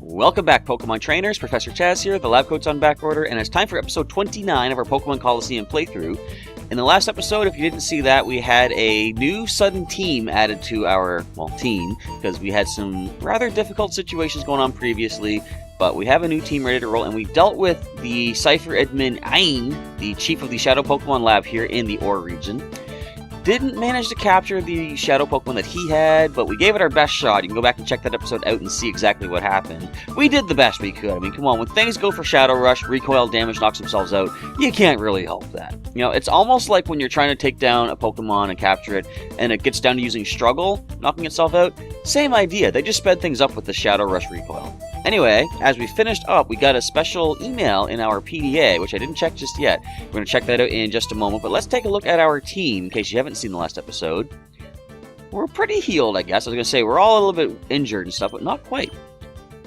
Welcome back, Pokemon Trainers. Professor Chaz here. The lab coat's on back order, and it's time for episode 29 of our Pokemon Colosseum playthrough. In the last episode, if you didn't see that, we had a new sudden team added to our, team, because we had some rather difficult situations going on previously, but we have a new team ready to roll, and we dealt with the Cipher admin Hoenn, the chief of the Shadow Pokemon Lab here in the Orre region. Didn't manage to capture the Shadow Pokemon that he had, but we gave it our best shot. You can go back and check that episode out and see exactly what happened. We did the best we could. I mean, come on, when things go for Shadow Rush, recoil damage knocks themselves out, you can't really help that. You know, it's almost like when you're trying to take down a Pokemon and capture it, and it gets down to using Struggle, knocking itself out. Same idea, they just sped things up with the Shadow Rush recoil. Anyway, as we finished up, we got a special email in our PDA, which I didn't check just yet. We're going to check that out in just a moment, but let's take a look at our team, in case you haven't seen the last episode. We're pretty healed, I guess. I was going to say, we're all a little bit injured and stuff, but not quite.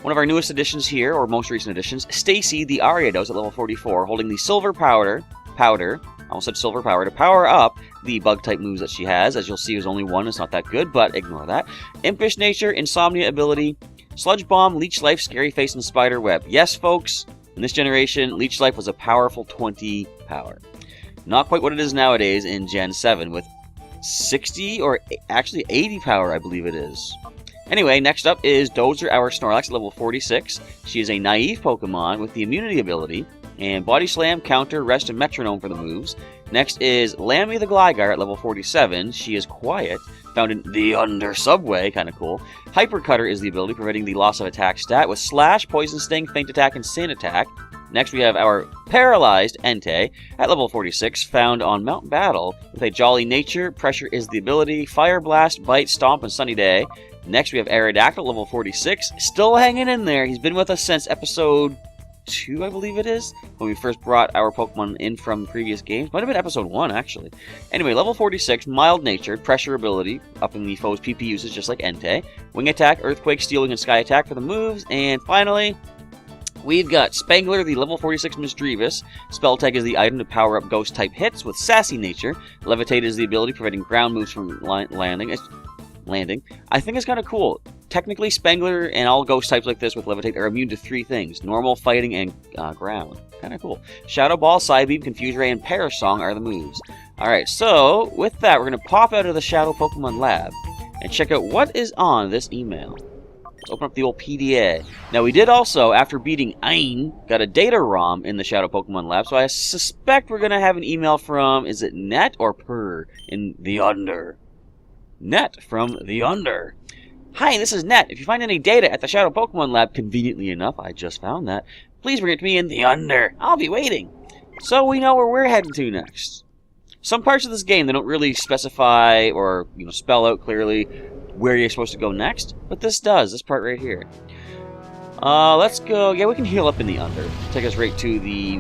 One of our newest additions here, or most recent additions, Stacy, the Ariados at level 44, holding the Silver Powder, I almost said Silver Power, to power up the Bug-type moves that she has. As you'll see, there's only one, it's not that good, but ignore that. Impish Nature, Insomnia ability, Sludge Bomb, Leech Life, Scary Face, and Spider Web. Yes, folks, in this generation, Leech Life was a powerful 20 power. Not quite what it is nowadays in Gen 7, with 60, or actually 80 power, I believe it is. Anyway, next up is Dozer, our Snorlax, at level 46. She is a naive Pokemon with the immunity ability, and Body Slam, Counter, Rest, and Metronome for the moves. Next is Lammy the Gligar at level 47. She is quiet, found in the Under Subway, kind of cool. Hyper Cutter is the ability, preventing the loss of attack stat, with Slash, Poison Sting, Feint Attack, and Sin Attack. Next we have our Paralyzed Entei at level 46, found on Mount Battle, with a Jolly Nature. Pressure is the ability, Fire Blast, Bite, Stomp, and Sunny Day. Next we have Aerodactyl, level 46, still hanging in there. He's been with us since episode 2, I believe it is, when we first brought our Pokemon in from previous games. Might have been episode 1, actually. Anyway, level 46, mild-natured, pressure ability, upping the foe's PP usage just like Entei. Wing Attack, Earthquake, Stealing, and Sky Attack for the moves. And finally, we've got Spangler, the level 46 Misdreavus. Spell Tag is the item to power up Ghost-type hits with Sassy Nature. Levitate is the ability preventing ground moves from landing. I think it's kind of cool. Technically, Spangler and all ghost types like this with Levitate are immune to 3 things: normal, fighting, and ground. Kind of cool. Shadow Ball, Psybeam, Confuse Ray, and Perish Song are the moves. Alright, so with that, we're going to pop out of the Shadow Pokemon Lab and check out what is on this email. Let's open up the old PDA. Now, we did also, after beating Hoenn, got a data ROM in the Shadow Pokemon Lab, so I suspect we're going to have an email from, is it Net or Per in the Under? Net from the Under. Hi, this is Net. If you find any data at the Shadow Pokemon Lab, conveniently enough, I just found that, please bring it to me in the Under. I'll be waiting. So we know where we're heading to next. Some parts of this game, they don't really specify or spell out clearly where you're supposed to go next, but this does, this part right here. Let's go, we can heal up in the Under. Take us right to the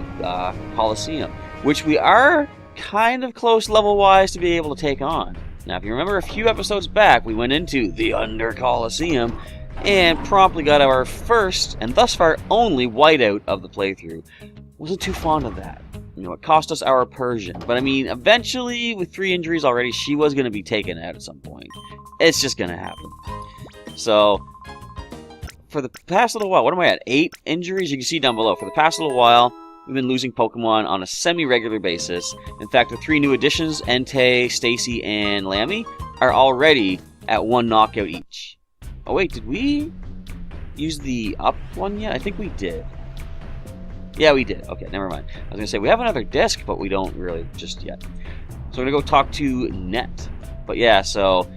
Colosseum, which we are kind of close level-wise to be able to take on. Now, if you remember a few episodes back, we went into the Under Colosseum and promptly got our first, and thus far only, whiteout of the playthrough. Wasn't too fond of that. It cost us our Persian. But, I mean, eventually, with 3 injuries already, she was going to be taken out at some point. It's just going to happen. So, for the past little while, what am I at? 8 injuries? You can see down below. For the past little while, we've been losing Pokemon on a semi-regular basis. In fact, the 3 new additions, Entei, Stacy, and Lammy, are already at 1 knockout each. Oh wait, did we use the up one yet? I think we did. Yeah, we did. Okay, never mind. I was going to say, we have another disc, but we don't really just yet. So we're going to go talk to Net. But yeah, so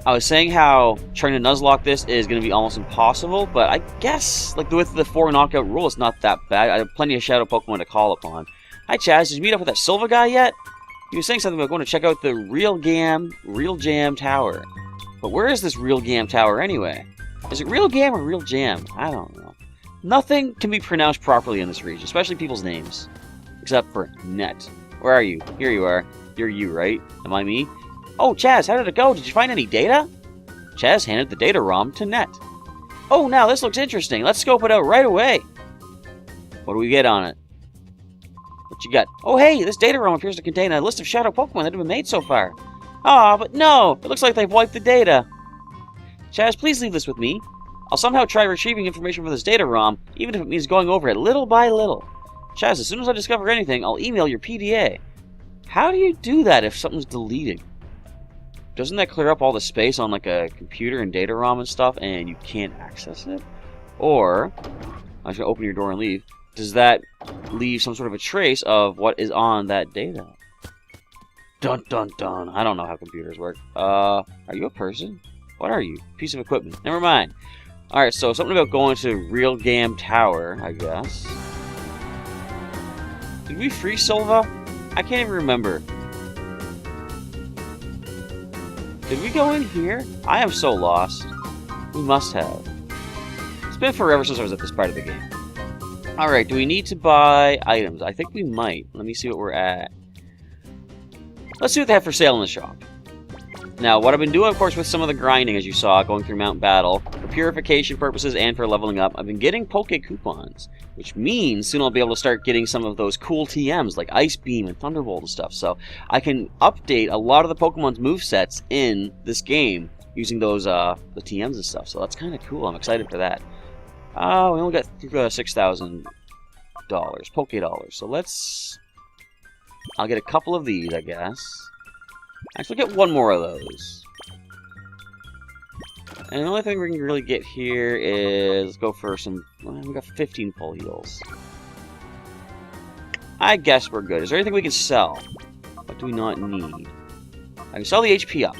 I was saying how trying to Nuzlocke this is going to be almost impossible, but I guess, with the 4 knockout rule, it's not that bad. I have plenty of Shadow Pokemon to call upon. Hi, Chaz. Did you meet up with that Silver guy yet? He was saying something about going to check out the Real Jam Tower. But where is this Real Jam Tower anyway? Is it Real Jam or Real Jam? I don't know. Nothing can be pronounced properly in this region, especially people's names. Except for Net. Where are you? Here you are. You're you, right? Am I me? Oh, Chaz, how did it go? Did you find any data? Chaz handed the data ROM to Net. Oh, now this looks interesting. Let's scope it out right away. What do we get on it? What you got? Oh, hey, this data ROM appears to contain a list of Shadow Pokemon that have been made so far. Ah, but no, it looks like they've wiped the data. Chaz, please leave this with me. I'll somehow try retrieving information from this data ROM, even if it means going over it little by little. Chaz, as soon as I discover anything, I'll email your PDA. How do you do that if something's deleted? Doesn't that clear up all the space on like a computer and data ROM and stuff, and you can't access it? Or, I should open your door and leave. Does that leave some sort of a trace of what is on that data? Dun dun dun. I don't know how computers work. Are you a person? What are you? Piece of equipment. Never mind. Alright, so something about going to Real Game Tower, I guess. Did we free Silva? I can't even remember. Did we go in here? I am so lost. We must have. It's been forever since I was at this part of the game. Alright, do we need to buy items? I think we might. Let me see what we're at. Let's see what they have for sale in the shop. Now, what I've been doing, of course, with some of the grinding, as you saw, going through Mount Battle, for purification purposes and for leveling up, I've been getting Poke Coupons, which means soon I'll be able to start getting some of those cool TMs, like Ice Beam and Thunderbolt and stuff, so I can update a lot of the Pokemon's movesets in this game using those, the TMs and stuff, so that's kind of cool. I'm excited for that. We only got $6,000, Poke Dollars, so let's... I'll get a couple of these, I guess. Actually, get one more of those. And the only thing we can really get here is... Let's go for some... Well, we got 15 full heals. I guess we're good. Is there anything we can sell? What do we not need? I can sell the HP up.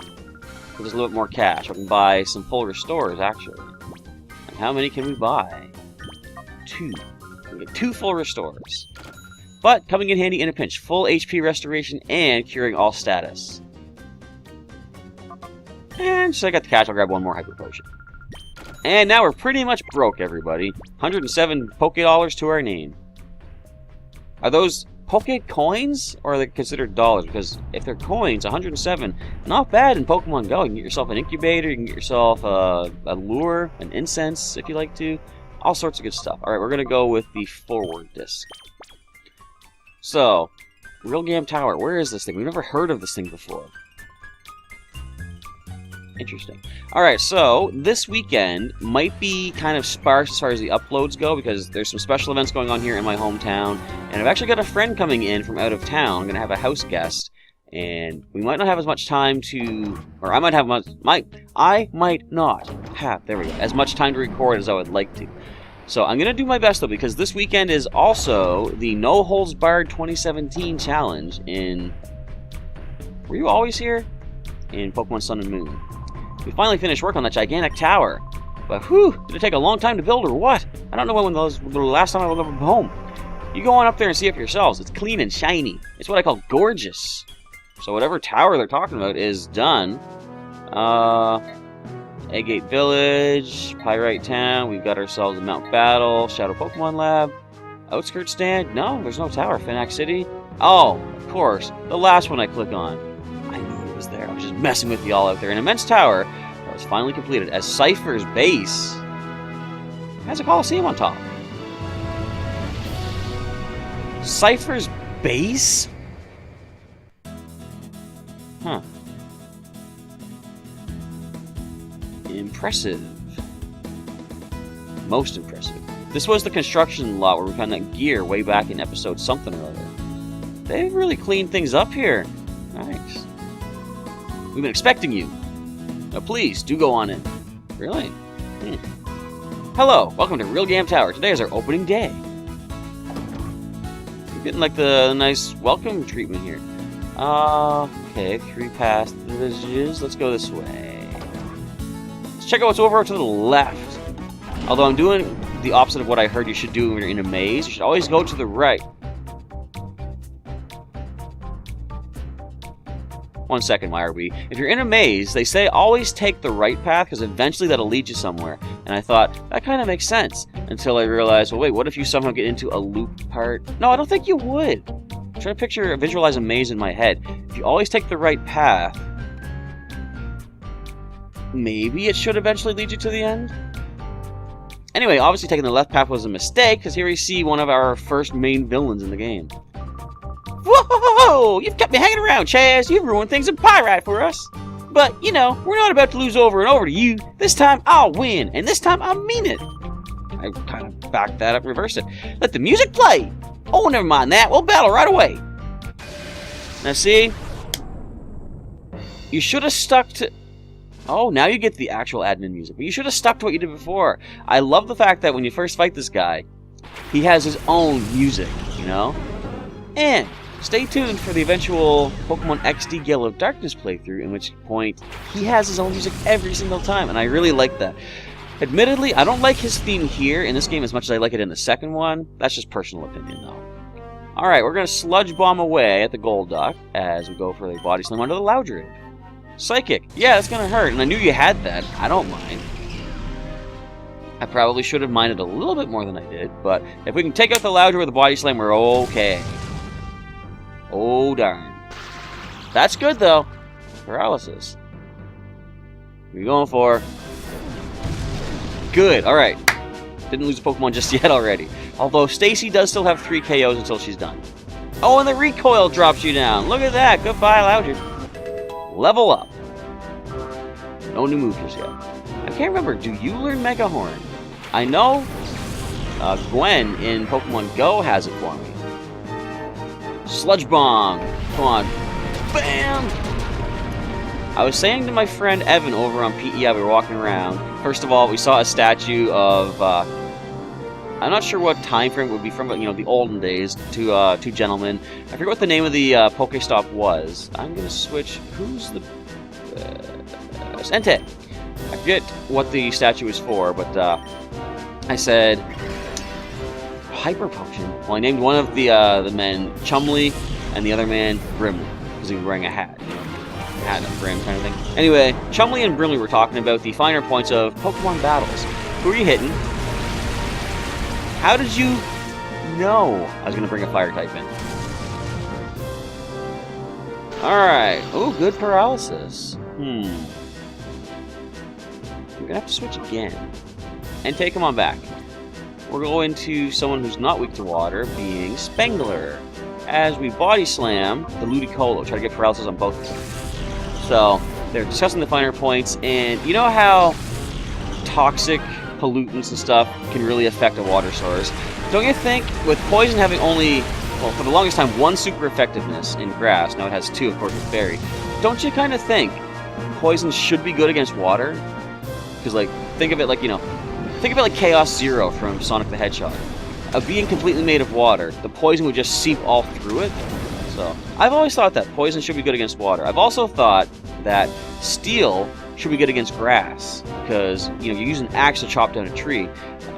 There's a little bit more cash. I can buy some full restores, actually. And how many can we buy? 2. We get 2 full restores. But coming in handy in a pinch. Full HP restoration and curing all status. And since I got the cash, I'll grab one more Hyper Potion. And now we're pretty much broke, everybody. 107 Poke Dollars to our name. Are those Poke Coins, or are they considered dollars? Because if they're coins, 107, not bad in Pokemon Go. You can get yourself an incubator, you can get yourself a lure, an incense, if you like to. All sorts of good stuff. Alright, we're going to go with the forward disc. So, Real Game Tower, where is this thing? We've never heard of this thing before. Interesting. Alright, so this weekend might be kind of sparse as far as the uploads go, because there's some special events going on here in my hometown, and I've actually got a friend coming in from out of town. I'm going to have a house guest, and we might not have as much time to, or I might have I might not have, there we go, as much time to record as I would like to. So I'm going to do my best, though, because this weekend is also the No Holds Barred 2017 challenge in... Were you always here? In Pokemon Sun and Moon. We finally finished work on that gigantic tower. But whew, did it take a long time to build or what? I don't know when the last time I was home. You go on up there and see it for yourselves. It's clean and shiny. It's what I call gorgeous. So whatever tower they're talking about is done. Agate Village, Pyrite Town, we've got ourselves a Mount Battle, Shadow Pokemon Lab, Outskirts Stand, no, there's no tower, Finac City. Oh, of course, the last one I click on. I knew it was there, I was just messing with y'all out there. An immense tower that was finally completed as Cipher's base. It has a Colosseum on top. Cipher's base? Huh. Impressive. Most impressive. This was the construction lot where we found that gear way back in episode something or other. They've really cleaned things up here. Nice. We've been expecting you. Now please, do go on in. Really? Hello, welcome to Real Game Tower. Today is our opening day. You're getting like the nice welcome treatment here. Okay, 3 past villages. Let's go this way. Check out what's over to the left. Although I'm doing the opposite of what I heard you should do when you're in a maze. You should always go to the right. 1 second, YRB. If you're in a maze, they say always take the right path because eventually that'll lead you somewhere. And I thought, that kind of makes sense. Until I realized, well, wait, what if you somehow get into a loop part? No, I don't think you would. I'm trying to visualize a maze in my head. If you always take the right path, maybe it should eventually lead you to the end? Anyway, obviously taking the left path was a mistake, because here we see one of our first main villains in the game. Whoa! You've kept me hanging around, Chaz! You've ruined things in Pyrite for us! But, you know, we're not about to lose over and over to you. This time, I'll win, and this time, I mean it. I kind of backed that up, reversed it. Let the music play. Oh, never mind that. We'll battle right away. Now, see? You should have stuck to... Oh, now you get the actual admin music. But you should have stuck to what you did before. I love the fact that when you first fight this guy, he has his own music, you know? And stay tuned for the eventual Pokemon XD Gale of Darkness playthrough, in which point he has his own music every single time, and I really like that. Admittedly, I don't like his theme here in this game as much as I like it in the second one. That's just personal opinion, though. Alright, we're going to Sludge Bomb away at the Golduck as we go for the Body Slam onto the Loudred. Psychic. Yeah, that's going to hurt, and I knew you had that. I don't mind. I probably should have minded a little bit more than I did, but if we can take out the Loudred with the Body Slam, we're okay. Oh, darn. That's good, though. Paralysis. What are you going for? Good, alright. Didn't lose a Pokemon just yet already. Although Stacy does still have 3 KOs until she's done. Oh, and the recoil drops you down. Look at that. Goodbye, Loudred. Level up. No new moves just yet. I can't remember. Do you learn Mega Horn? I know Gwen in Pokemon Go has it for me. Sludge Bomb. Come on. Bam! I was saying to my friend Evan over on PEI, we were walking around. First of all, we saw a statue of, I'm not sure what time frame it would be from, but, you know, the olden days, two gentlemen. I forget what the name of the Pokestop was. I'm going to switch, who's the, Entei. I forget what the statue was for, but, I said, Hyper Potion. Well, I named one of the men Chumley, and the other man Brimley, because he was wearing a hat, you know. Hat and a brim kind of thing. Anyway, Chumley and Brimley were talking about the finer points of Pokemon battles. Who are you hitting? How did you know I was going to bring a fire type in? Alright. Oh, good paralysis. I'm going to have to switch again. And take him on back. We're going to someone who's not weak to water, being Spangler. As we body slam the Ludicolo, try to get paralysis on both of them. So, they're discussing the finer points, and you know how toxic pollutants and stuff can really affect a water source? Don't you think, with poison having only, well, for the longest time, 1 super effectiveness in grass, now it has 2, of course, with fairy, don't you kind of think poison should be good against water? Because, like, think of it like, you know, think of it like Chaos Zero from Sonic the Hedgehog. A being completely made of water, the poison would just seep all through it. So, I've always thought that poison should be good against water. I've also thought that steel should be good against grass, because, you know, you use an axe to chop down a tree.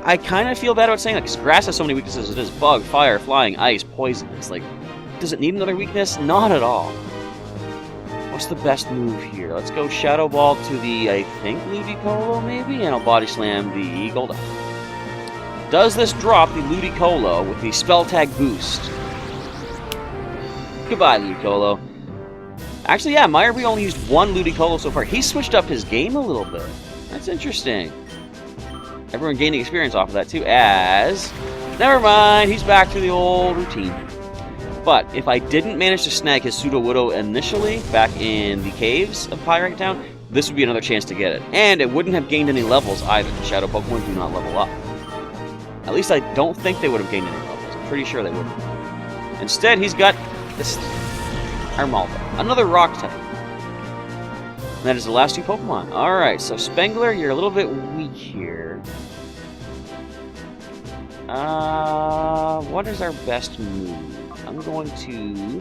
I kind of feel bad about saying that, because grass has so many weaknesses. It is bug, fire, flying, ice, poison. It's like, does it need another weakness? Not at all. What's the best move here? Let's go Shadow Ball to the, I think, Ludicolo, maybe? And I'll Body Slam the Golduck. Does this drop the Ludicolo with the Spell Tag Boost? Goodbye, Ludicolo. Actually, yeah, Meyerby only used 1 Ludicolo so far. He switched up his game a little bit. That's interesting. Everyone gaining experience off of that, too, as... Never mind, he's back to the old routine. But if I didn't manage to snag his Sudowoodo initially, back in the caves of Pyrite Town, this would be another chance to get it. And it wouldn't have gained any levels either. The Shadow Pokemon do not level up. At least I don't think they would have gained any levels. I'm pretty sure they wouldn't. Instead, he's got this Armaldo, another rock type. And that is the last 2 Pokemon. Alright, so Spangler, you're a little bit weak here. What is our best move? I'm going to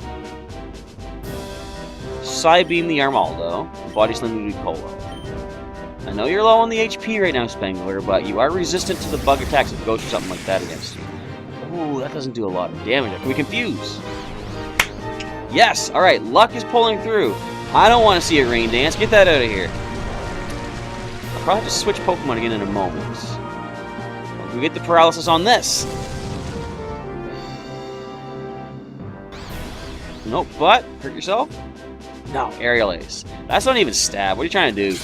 Psybeam the Armaldo, Body Slam the Ludicolo. I know you're low on the HP right now, Spangler, but you are resistant to the bug attacks if it goes for something like that against you. Ooh, that doesn't do a lot of damage. Can we confuse? Yes! Alright, luck is pulling through. I don't want to see a rain dance. Get that out of here. I'll probably have to switch Pokemon again in a moment. We get the paralysis on this. Nope, but hurt yourself? No, Aerial Ace. That's not even stab. What are you trying to do?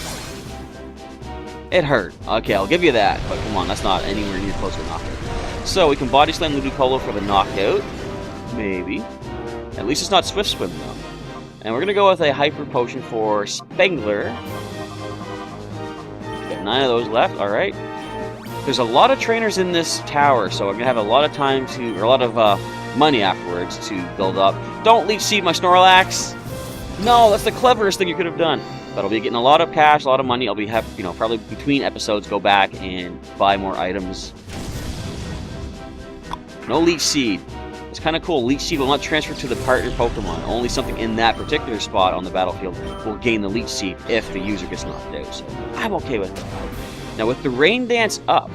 It hurt. Okay, I'll give you that. But come on, that's not anywhere near close to a knockout. So we can Body Slam Ludicolo for the knockout. Maybe. At least it's not Swift Swim, though. And we're going to go with a Hyper Potion for Spengler. Got 9 of those left, alright. There's a lot of trainers in this tower, so I'm going to have a lot of time to, or a lot of money afterwards to build up. Don't Leech Seed my Snorlax! No, that's the cleverest thing you could have done. But I'll be getting a lot of cash, a lot of money. I'll be probably between episodes go back and buy more items. No Leech Seed. It's kind of cool. Leech Seed will not transfer to the partner Pokemon. Only something in that particular spot on the battlefield will gain the Leech Seed if the user gets knocked out. So I'm okay with that. Now with the Rain Dance up,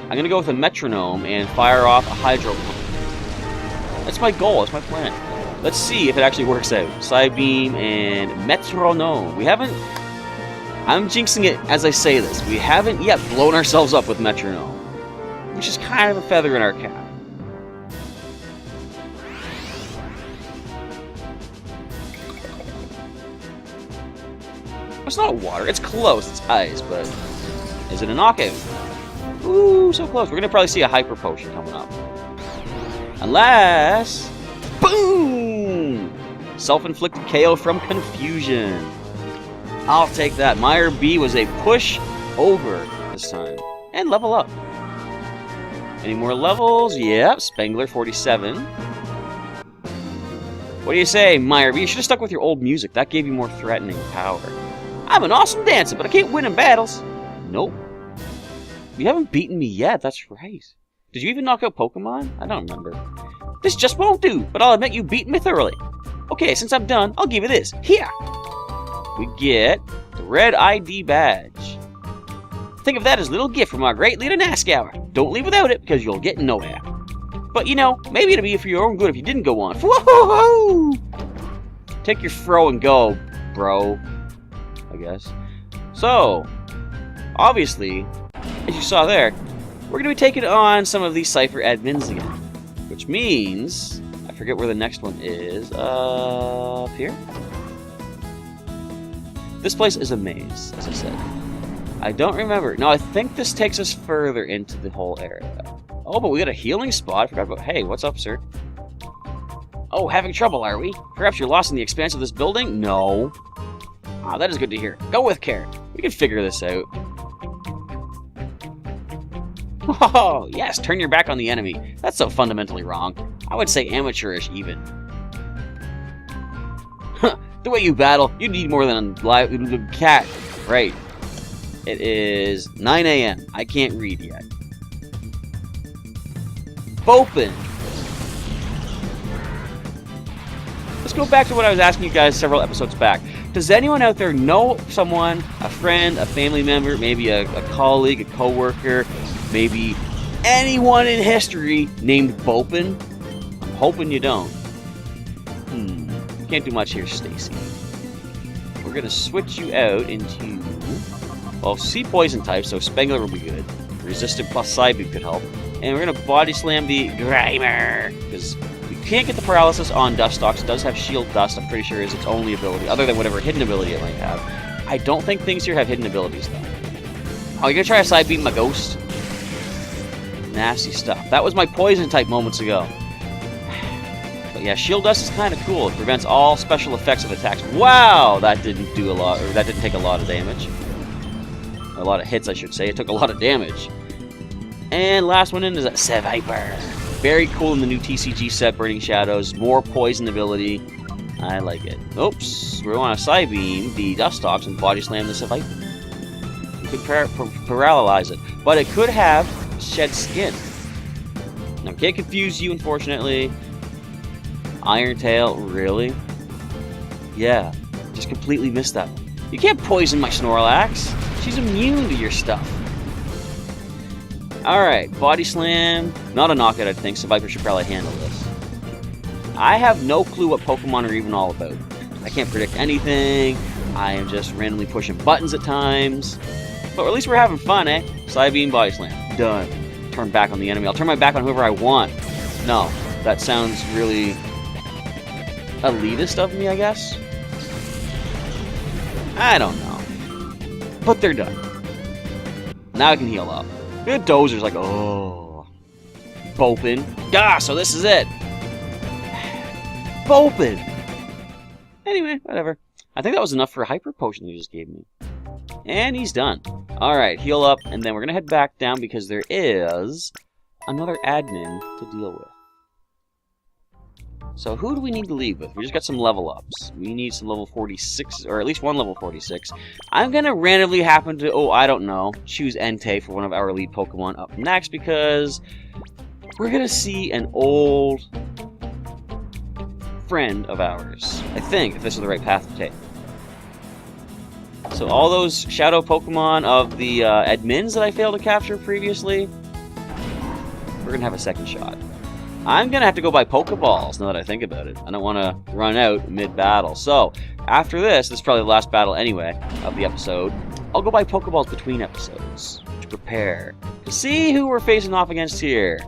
I'm going to go with a Metronome and fire off a Hydro Pump. That's my goal. That's my plan. Let's see if it actually works out. Psybeam and Metronome. We haven't... I'm jinxing it as I say this. We haven't yet blown ourselves up with Metronome, which is kind of a feather in our cap. It's not water. It's close. It's ice, but is it a knockout? Ooh, so close. We're going to probably see a Hyper Potion coming up. Unless... Boom! Self-inflicted KO from Confusion. I'll take that. Meyer B was a push over this time. And level up. Any more levels? Yep. Spengler, 47. What do you say, Meyer B? You should have stuck with your old music. That gave you more threatening power. I'm an awesome dancer, but I can't win in battles. Nope. You haven't beaten me yet, that's right. Did you even knock out Pokemon? I don't remember. This just won't do, but I'll admit you beat me thoroughly. Okay, since I'm done, I'll give you this. Here! We get the red ID badge. Think of that as a little gift from our great leader Naskour. Don't leave without it, because you'll get nowhere. But, you know, maybe it'll be for your own good if you didn't go on. Woohoo! Take your fro and go, bro. I guess. So, obviously, as you saw there, we're going to be taking on some of these Cipher admins again. Which means, I forget where the next one is, up here? This place is a maze, as I said. I don't remember. No, I think this takes us further into the whole area. Oh, but we got a healing spot. I forgot about, hey, what's up, sir? Oh, having trouble, are we? Perhaps you're lost in the expanse of this building? No. Ah, that is good to hear. Go with care. We can figure this out. Oh, yes, turn your back on the enemy. That's so fundamentally wrong. I would say amateurish, even. The way you battle, you need more than a cat. Right. It is 9 a.m. I can't read yet. Open. Let's go back to what I was asking you guys several episodes back. Does anyone out there know someone, a friend, a family member, maybe a colleague, a coworker, maybe anyone in history named Bopin? I'm hoping you don't. Can't do much here, Stacy. We're going to switch you out into, well, sea poison type, so Spengler will be good. Resistant plus Psybeam could help. And we're going to body slam the Grimer, because we can't get the paralysis on Dustox. It does have shield dust, I'm pretty sure is its only ability, other than whatever hidden ability it might have. I don't think things here have hidden abilities, though. Oh, you're going to try a Psybeam my Ghost? Nasty stuff. That was my poison type moments ago. But yeah, shield dust is kind of cool. It prevents all special effects of attacks. Wow, that didn't do a lot, or that didn't take a lot of damage. A lot of hits, I should say. It took a lot of damage. And last one in is a Scyther. Very cool in the new TCG set, Burning Shadows. More poison ability. I like it. Oops, we want to Psybeam the Dustox and body slam the Scyther. You could paralyze it, but it could have shed skin. Now, can't confuse you, unfortunately. Iron Tail, really? Yeah, just completely missed that one. You can't poison my Snorlax. She's immune to your stuff. Alright, body slam. Not a knockout, I think, so Viper should probably handle this. I have no clue what Pokemon are even all about. I can't predict anything. I am just randomly pushing buttons at times. But at least we're having fun, eh? Psybeam, body slam. Done. Turn back on the enemy. I'll turn my back on whoever I want. No, that sounds really elitist of me, I guess. I don't know. But they're done. Now I can heal up. The Dozer's like, oh. Bopin. Ah, so this is it. Bopin. Anyway, whatever. I think that was enough for a hyper potion he just gave me. And he's done. Alright, heal up, and then we're gonna head back down because there is another admin to deal with. So who do we need to leave with? We just got some level ups. We need some level 46, or at least one level 46. I'm gonna randomly happen to, I don't know, choose Entei for one of our elite Pokemon up next because we're gonna see an old friend of ours. I think, if this is the right path to take. So all those shadow Pokemon of the admins that I failed to capture previously, we're gonna have a second shot. I'm gonna have to go buy Pokeballs now that I think about it. I don't want to run out mid-battle. So, after this is probably the last battle anyway of the episode, I'll go buy Pokeballs between episodes to prepare to see who we're facing off against here.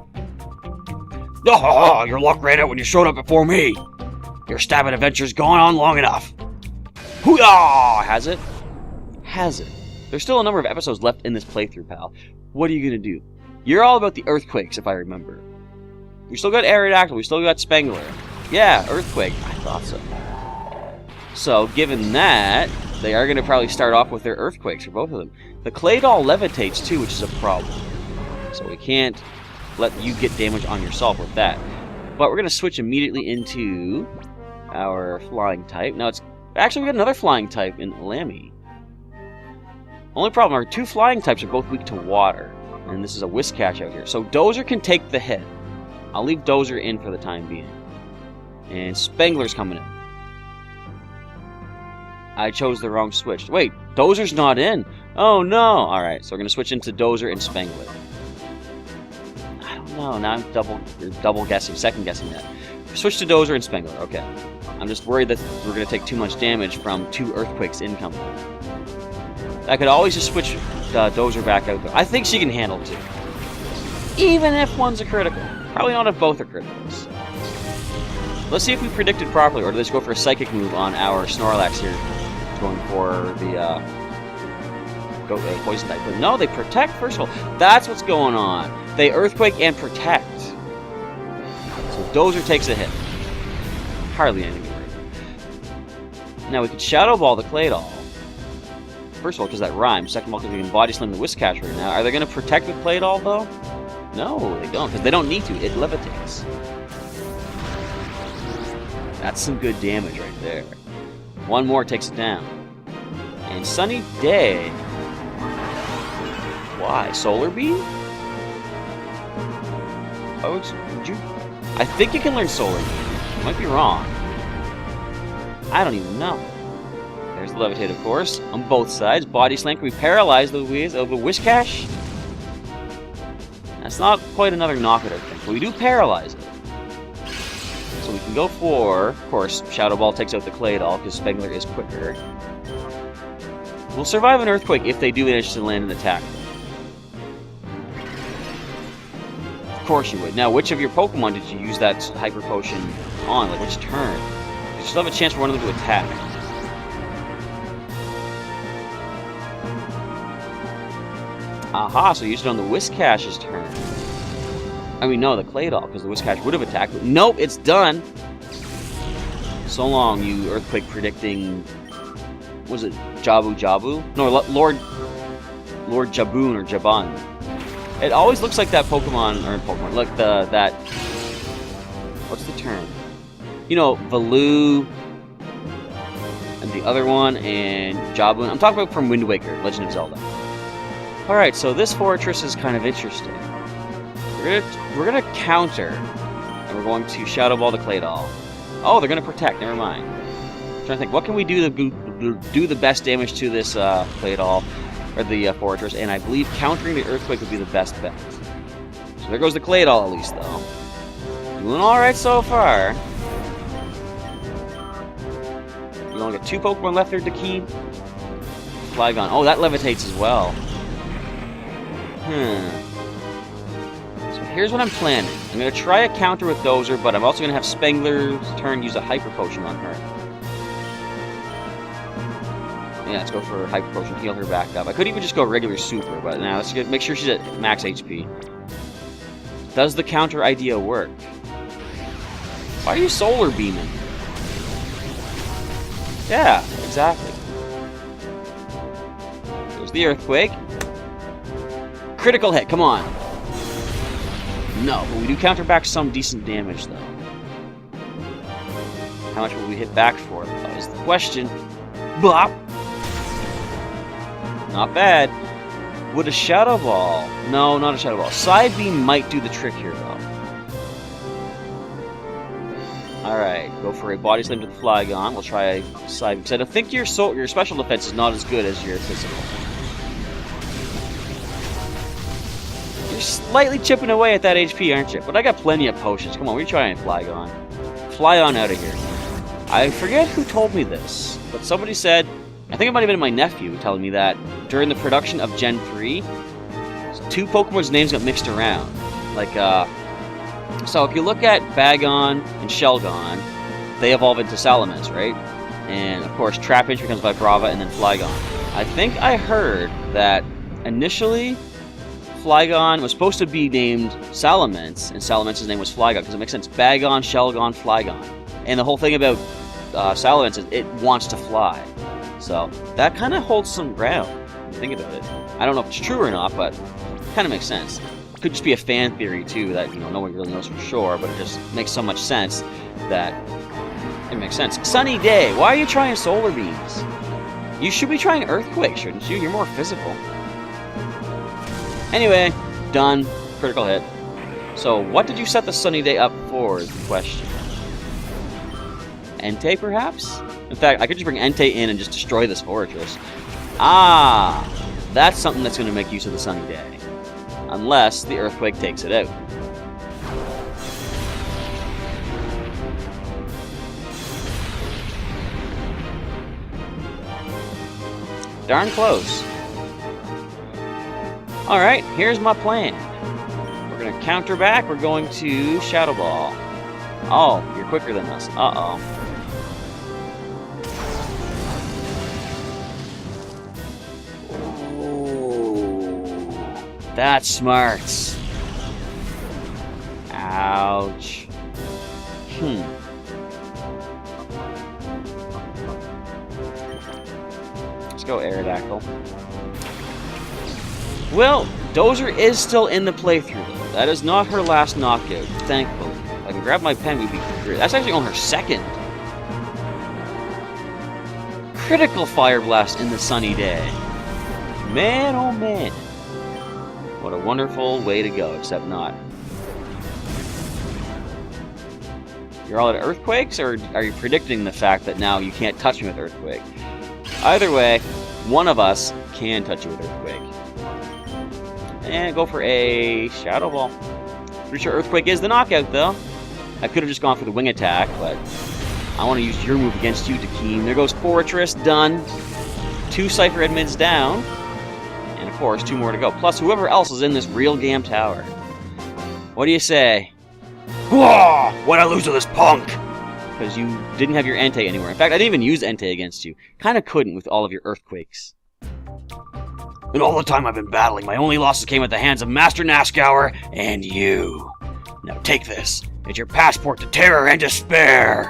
Oh, your luck ran out when you showed up before me. Your stabbing adventure's gone on long enough. Hoo-yah! Has it? Has it? There's still a number of episodes left in this playthrough, pal. What are you gonna do? You're all about the earthquakes, if I remember. We still got Aerodactyl, we still got Spangler. Yeah, Earthquake. I thought so. So, given that, they are going to probably start off with their Earthquakes for both of them. The Claydol levitates too, which is a problem. So we can't let you get damage on yourself with that. But we're going to switch immediately into our Flying type. Now, it's actually we got another Flying type in Lammy. Only problem, our two Flying types are both weak to water. And this is a Whiscash out here. So Dozer can take the hit. I'll leave Dozer in for the time being. And Spangler's coming in. I chose the wrong switch. Wait, Dozer's not in. Oh no! Alright, so we're going to switch into Dozer and Spangler. I don't know, now I'm double guessing, second guessing that. Switch to Dozer and Spangler, okay. I'm just worried that we're going to take too much damage from two Earthquakes incoming. I could always just switch Dozer back out though. I think she can handle two. Even if one's a critical. Probably not if both are criticals. Let's see if we predicted properly, or do they just go for a Psychic move on our Snorlax here, going for the Poison type. But no, they Protect first of all. That's what's going on. They Earthquake and Protect. So Dozer takes a hit. Hardly anything worth. Now we could Shadow Ball the Claydol. First of all, because that rhymes. Second of all, because we can Body Slam the Whiscash right now. Are they going to Protect with Claydol though? No, they don't, because they don't need to. It levitates. That's some good damage right there. One more takes it down. And Sunny Day. Why? Solar Beam? Oh, would you? I think you can learn Solar Beam. I might be wrong. I don't even know. There's the Levitate, of course, on both sides. Body Slam. Can we paralyze the Whiscash? That's not quite another knockout, I think, but we do paralyze it. So we can go for, of course, Shadow Ball takes out the Claydol, because Spangler is quicker. We'll survive an Earthquake if they do manage to land an attack. Of course you would. Now, which of your Pokemon did you use that Hyper Potion on? Like, which turn? You still have a chance for one of them to attack. Aha, so you used it on the Whiscash's turn. I mean, no, the Claydol, because the Whiscash would have attacked. But nope, it's done. So long, you Earthquake predicting... Was it Jabu? No, Lord Jaboon or Jabun. It always looks like that Pokemon, look, that... What's the term? You know, Valoo... And the other one, and Jaboon. I'm talking about from Wind Waker, Legend of Zelda. Alright, so this fortress is kind of interesting. We're gonna counter, and we're going to Shadow Ball the Claydol. Oh, they're gonna Protect, never mind. I'm trying to think, what can we do to do the best damage to this Claydol, or the fortress, and I believe countering the Earthquake would be the best bet. So there goes the Claydol at least, though. Doing alright so far. We only got two Pokemon left there to keep. Flygon. Oh, that levitates as well. So here's what I'm planning. I'm going to try a counter with Dozer, but I'm also going to have Spangler's turn use a Hyper Potion on her. Yeah, let's go for a Hyper Potion, heal her back up. I could even just go regular Super, but now let's make sure she's at max HP. Does the counter idea work? Why are you Solar Beaming? Yeah, exactly. There's the earthquake. Critical hit, come on. No, but we do counter back some decent damage, though. How much will we hit back for? That was the question. Bop! Not bad. Would a Shadow Ball... No, not a Shadow Ball. Side Beam might do the trick here, though. Alright, go for a Body Slam to the Flygon. We'll try a Side Beam. Because I don't think your special defense is not as good as your physical. You're slightly chipping away at that HP, aren't you? But I got plenty of potions. Come on, we're trying Flygon. Fly on out of here. I forget who told me this, but somebody said, I think it might have been my nephew telling me that during the production of Gen 3, 2 Pokemon's names got mixed around. Like, so if you look at Bagon and Shelgon, they evolve into Salamence, right? And of course, Trapinch becomes Vibrava and then Flygon. I think I heard that initially Flygon was supposed to be named Salamence, and Salamence's name was Flygon, because it makes sense. Bagon, Shelgon, Flygon. And the whole thing about Salamence is it wants to fly. So that kind of holds some ground when you think about it. I don't know if it's true or not, but it kind of makes sense. It could just be a fan theory, too, that no one really knows for sure, but it just makes so much sense that it makes sense. Sunny Day, why are you trying Solar Beams? You should be trying Earthquake, shouldn't you? You're more physical. Anyway, done. Critical hit. So, what did you set the Sunny Day up for is the question. Entei, perhaps? In fact, I could just bring Entei in and just destroy this fortress. Ah! That's something that's going to make use of the Sunny Day. Unless the Earthquake takes it out. Darn close. Alright, here's my plan. We're going to counter back. We're going to Shadow Ball. Oh, you're quicker than us. Uh-oh. That's smart. Ouch. Let's go Aerodactyl. Well, Dozer is still in the playthrough, though. That is not her last knockout, thankfully. If I can grab my pen, we'd be great. That's actually on her second. Critical Fire Blast in the Sunny Day. Man, oh man. What a wonderful way to go, except not. You're all out of Earthquakes, or are you predicting the fact that now you can't touch me with Earthquake? Either way, one of us can touch you with Earthquake. And go for a Shadow Ball. Pretty sure Earthquake is the knockout, though. I could have just gone for the Wing Attack, but I want to use your move against you, Takeem. There goes Fortress, done. 2 Cipher Admins down. And of course, 2 more to go. Plus whoever else is in this real game tower. What do you say? Why'd I lose to this punk? Because you didn't have your Entei anywhere. In fact, I didn't even use Entei against you. Kinda couldn't with all of your Earthquakes. And all the time I've been battling, my only losses came at the hands of Master Nazgour and you. Now take this. It's your passport to terror and despair.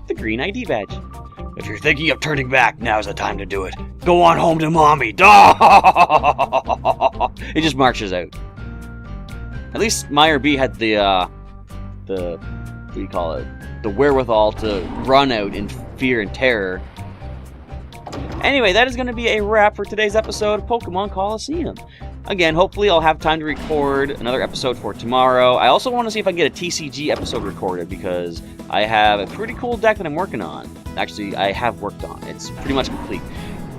The green ID badge. If you're thinking of turning back, now's the time to do it. Go on home to mommy. It just marches out. At least Meyer B had the what do you call it? The wherewithal to run out in fear and terror. Anyway, that is going to be a wrap for today's episode of Pokémon Colosseum. Again, hopefully I'll have time to record another episode for tomorrow. I also want to see if I can get a TCG episode recorded, because I have a pretty cool deck that I'm working on. Actually, I have worked on. It's pretty much complete.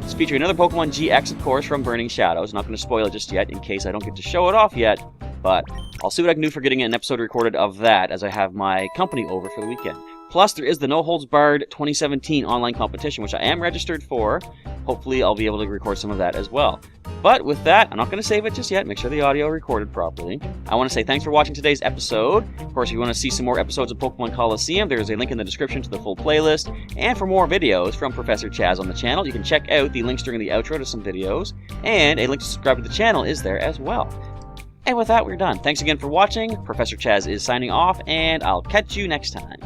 It's featuring another Pokemon GX, of course, from Burning Shadows. Not going to spoil it just yet, in case I don't get to show it off yet. But I'll see what I can do for getting an episode recorded of that, as I have my company over for the weekend. Plus, there is the No Holds Barred 2017 online competition, which I am registered for. Hopefully, I'll be able to record some of that as well. But with that, I'm not going to save it just yet. Make sure the audio recorded properly. I want to say thanks for watching today's episode. Of course, if you want to see some more episodes of Pokémon Colosseum, there is a link in the description to the full playlist. And for more videos from Professor Chaz on the channel, you can check out the links during the outro to some videos. And a link to subscribe to the channel is there as well. And with that, we're done. Thanks again for watching. Professor Chaz is signing off, and I'll catch you next time.